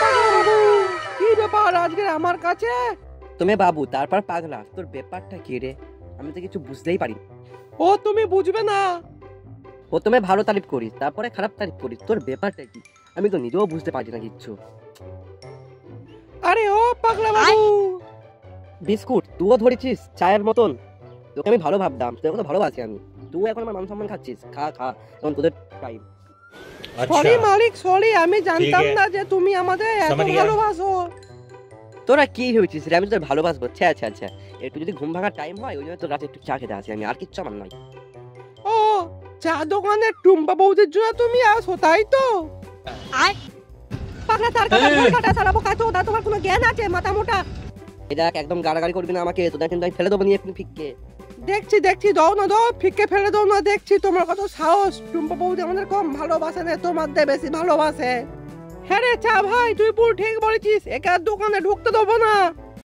পাগলা বাবু, কি ব্যাপার আজকে আমার কাছে? তুমি বাবু তারপর পাগলা, তোর ব্যাপারটা কি রে? আমি তো কিছু বুঝতেই পারি। ও তুমি বুঝবে না। প্রথমে ভালো তারিফ করিস, তারপরে খারাপ তারিফ করিস, তোর ব্যাপারটা কি আমি তো নিজেও বুঝতে পারছি না কিচ্ছু। আরে ও পাগলা বাবু, বিস্কুট তুইও ধরেছিস চায়ের মতন? তোকে আমি ভালো ভাবতাম, তোকে তো ভালোবাসি আমি, তুই এখন আমার মান সম্মান খাচ্ছিস। খা খা, তখন তোদের টাইম। সরি মালিক সরি, আমি জানতাম ঠিক না যে তুমি আমাদের এত समझ गया। ভালোবাসো। তোরা কি হয়েছিস রে? আমি তো তোর ভালোবাসবো। আচ্ছা আচ্ছা আচ্ছা, একটু যদি ঘুম ভাঙার টাইম হয় ওই জন্য তোর রাতে একটু চা খেতে আসি আমি, আর কিচ্ছু আমার নয়। ও চা দোকানের টুম্পা বৌদির জন্য তুমি আসো তাই তো? পাগলা তার কথা ভুল কাটা চালাবো কাটো, দা তোমার কোনো জ্ঞান আছে মাথা মোটা? এটা একদম গাড়াগাড়ি করবি না আমাকে, তোদের কিন্তু আমি ফেলে দেবো নিয়ে ফিককে। দেখছি দেখছি, দাও না দাও, ফিকে ফেলে দাও না, দেখছি তোমার কত সাহস। টুম্পা বৌদি আমাদের কম ভালোবাসে না, তোমার দিয়ে বেশি ভালোবাসে। হ্যাঁ রে চা ভাই, তুই পুরো ঠিক বলেছিস, একা দোকানে ঢুকতে দেবো না।